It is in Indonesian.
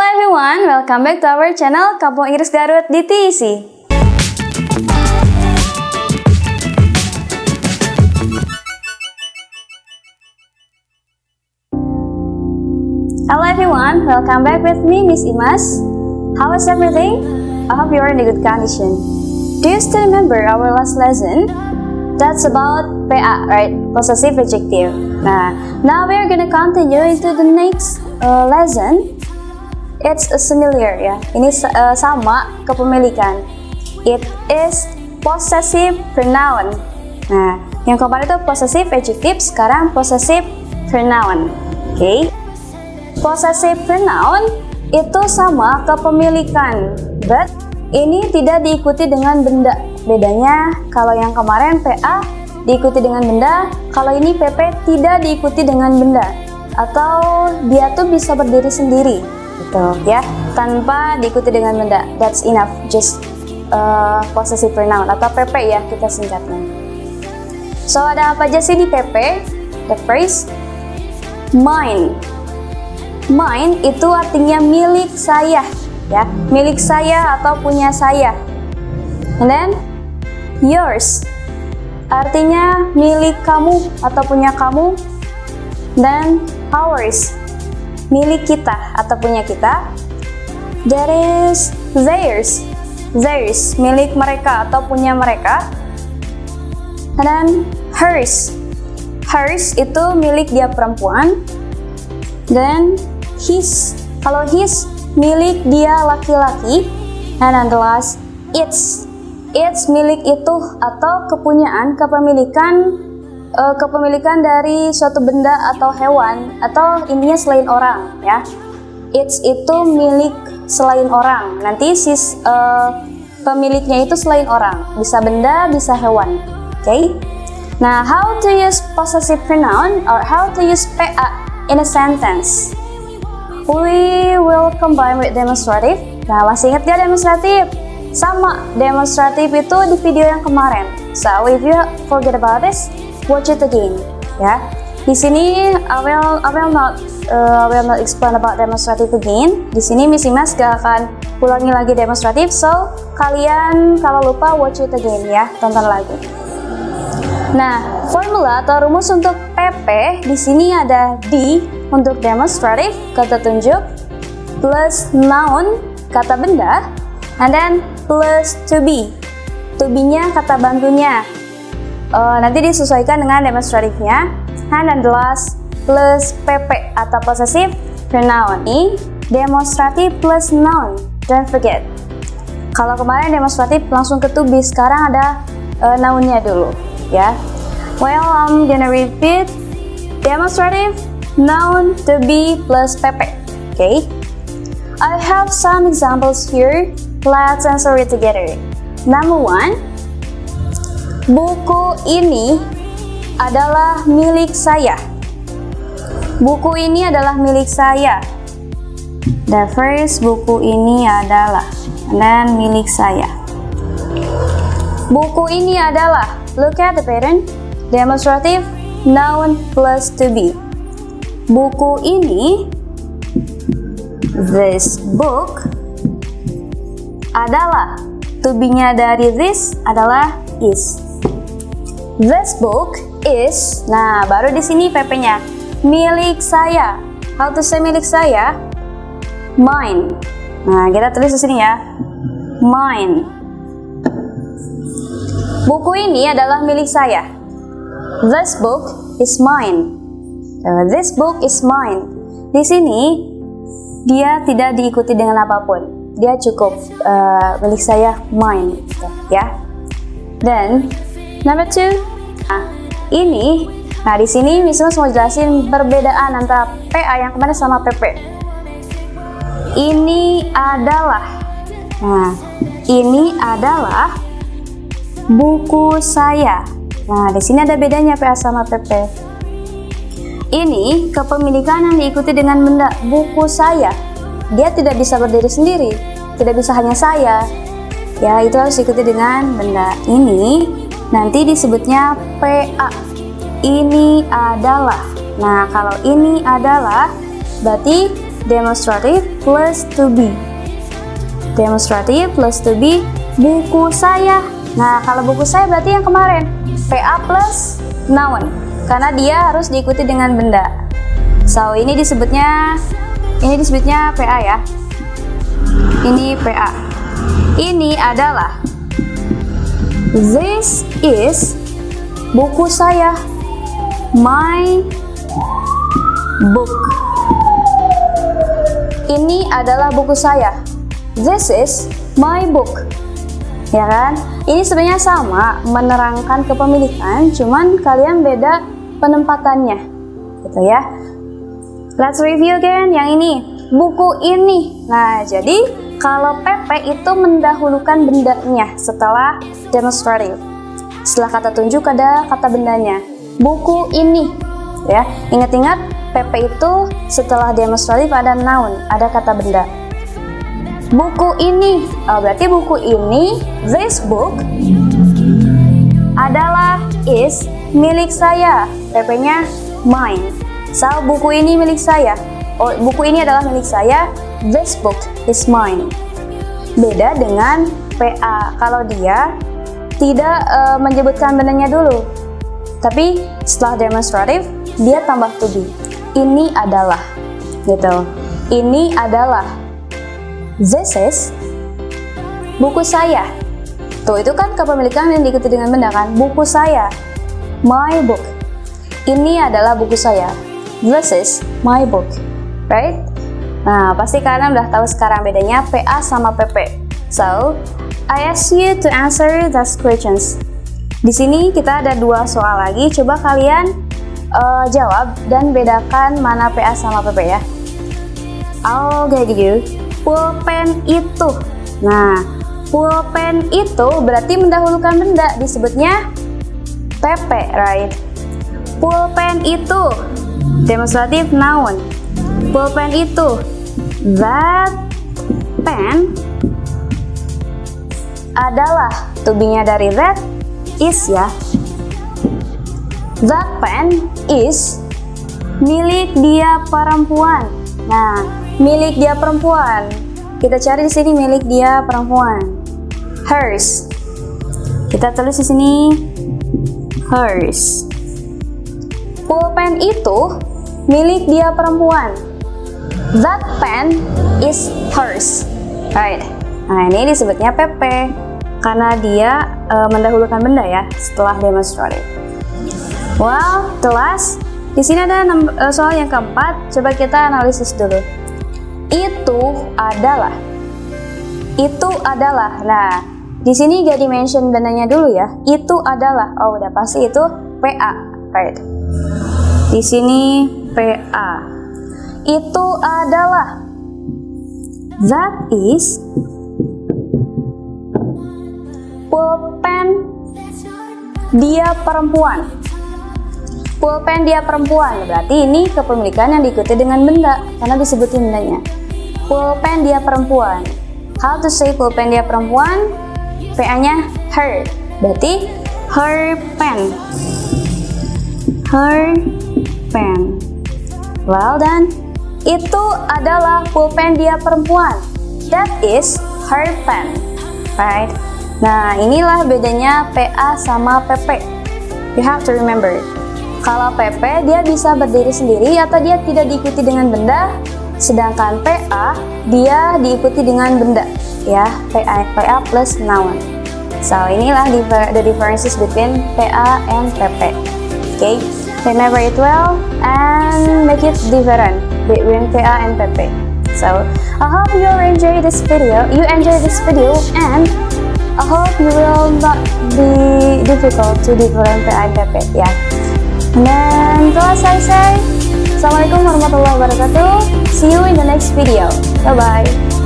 Hello everyone, welcome back to our channel Kampung Inggris Garut di TEC. Hello everyone, welcome back with me, Miss Imas. How is everything? I hope you are in a good condition. Do you still remember our last lesson? That's about PA, right? Possessive adjective. Now we are gonna continue into the next lesson. It's familiar ya. Ini sama kepemilikan. It is possessive pronoun. Nah, yang kemarin itu possessive adjective, sekarang possessive pronoun. Oke. Possessive pronoun itu sama kepemilikan, but ini tidak diikuti dengan benda. Bedanya kalau yang kemarin PA diikuti dengan benda, kalau ini PP tidak diikuti dengan benda, atau dia tuh bisa berdiri sendiri, gitu ya, tanpa diikuti dengan benda. That's enough, just possessive pronoun atau PP ya kita singkatnya. So ada apa aja sih di PP? The phrase mine. Mine itu artinya milik saya, ya, milik saya atau punya saya. And then yours artinya milik kamu atau punya kamu. Dan ours milik kita atau punya kita. That is theirs, theirs milik mereka atau punya mereka. And then hers, hers itu milik dia perempuan. Then his, kalau his milik dia laki-laki. And then the last its, its milik itu atau kepunyaan, kepemilikan dari suatu benda atau hewan atau intinya selain orang ya. Its itu milik selain orang. Nanti pemiliknya itu selain orang, bisa benda, bisa hewan. Okay? Nah, how to use possessive pronoun or how to use PA in a sentence? We will combine with demonstrative. Nah, masih ingat gak demonstrative? Sama, demonstrative itu di video yang kemarin. So, if you forget about this, watch it again. Ya, di sini I will not explain about demonstrative again. Di sini Miss Imas gak akan ulangi lagi demonstrative. So, kalian kalau lupa watch it again ya, tonton lagi. Nah, formula atau rumus untuk PP di sini ada D untuk demonstrative, kata tunjuk, plus noun, kata benda, and then plus to be. To be-nya kata bantunya. Nanti disesuaikan dengan demonstrative-nya. And then the last plus PP atau possessive pronoun. Ini demonstrative plus noun. Don't forget. Kalau kemarin demonstrative langsung ke to be, sekarang ada noun-nya dulu. Ya, well, I'm gonna repeat demonstrative, noun, to be plus PP. Okay, I have some examples here. Let's answer it together. Number one, buku ini adalah milik saya. Buku ini adalah milik saya. The first, buku ini adalah, dan milik saya. Buku ini adalah. Look at the pattern. Demonstrative, noun plus to be. Buku ini, this book, adalah. To be-nya dari this adalah is. This book is. Nah, baru di sini PP-nya. Milik saya. How to say milik saya? Mine. Nah, kita tulis di sini ya. Mine. Buku ini adalah milik saya. This book is mine. This book is mine. Di sini dia tidak diikuti dengan apapun. Dia cukup milik saya, mine, gitu, ya. Dan number two, ini. Nah, di sini misalnya mau jelasin perbedaan antara PA yang kemarin sama PP. Ini adalah. Nah, ini adalah buku saya. Nah, di sini ada bedanya PA sama PP. Ini kepemilikan yang diikuti dengan benda. Buku saya, dia tidak bisa berdiri sendiri, tidak bisa hanya saya. Ya, itu harus diikuti dengan benda. Ini nanti disebutnya PA. Ini adalah. Nah, kalau ini adalah, berarti demonstrative plus to be. Demonstrative plus to be, buku saya. Nah, kalau buku saya berarti yang kemarin, PA plus noun, karena dia harus diikuti dengan benda. So, ini disebutnya PA ya. Ini PA. Ini adalah, this is buku saya, my book. Ini adalah buku saya, this is my book. Ya kan? Ini sebenarnya sama, menerangkan kepemilikan, cuman kalian beda penempatannya, gitu ya. Let's review again. Yang ini, buku ini. Nah, jadi kalau PP itu mendahulukan bendanya setelah demonstrative. Setelah kata tunjuk ada kata bendanya. Buku ini, ya. Ingat-ingat, PP itu setelah demonstrative ada noun, ada kata benda. Buku ini, berarti buku ini, this book adalah is milik saya. PP-nya mine. So, buku ini milik saya. Buku ini adalah milik saya. This book is mine. Beda dengan PA. Kalau dia tidak menyebutkan bendanya dulu, tapi setelah demonstrative dia tambah to be. Ini adalah, gitu. Ini adalah. This is buku saya. Tuh, itu kan kepemilikan yang diikuti dengan benda kan? Buku saya, my book. Ini adalah buku saya. This is my book, right? Nah, pasti kalian udah tahu sekarang bedanya PA sama PP. So, I ask you to answer those questions. Di sini kita ada 2 soal lagi. Coba kalian jawab dan bedakan mana PA sama PP ya. I'll guide you. Pulpen itu. Nah, pulpen itu berarti mendahulukan benda, disebutnya PP, right? Pulpen itu, demonstrative noun. Pulpen itu, that pen adalah, to be-nya dari that, is ya. That pen is milik dia perempuan. Nah, milik dia perempuan. Kita cari di sini milik dia perempuan. Hers. Kita tulis di sini hers. Pulpen itu milik dia perempuan. That pen is hers. Right. Nah, ini disebutnya PP karena dia mendahulukan benda ya setelah demonstrative. Well, kelas. Di sini ada soal yang keempat. Coba kita analisis dulu. Itu adalah. Itu adalah. Nah, di sini gak di-mention bendanya dulu ya. Itu adalah. Oh, udah pasti itu PA, right? Di sini PA. Itu adalah. That is pulpen dia perempuan. Pulpen dia perempuan, berarti ini kepemilikan yang diikuti dengan benda karena disebutin bendanya. Pulpen dia perempuan. How to say pulpen dia perempuan? PA-nya her. Berarti her pen. Her pen. Well done. Itu adalah pulpen dia perempuan. That is her pen. Right? Nah, inilah bedanya PA sama PP. You have to remember. Kalau PP dia bisa berdiri sendiri atau dia tidak diikuti dengan benda, sedangkan PA dia diikuti dengan benda, ya. PA plus noun. So inilah the differences between PA and PP. Okay, remember it well and make it different between PA and PP. So I hope you enjoy this video. And I hope you will not be difficult to different PA and PP. Ya. Dan telah selesai. Assalamualaikum warahmatullahi wabarakatuh. See you in the next video. Bye bye.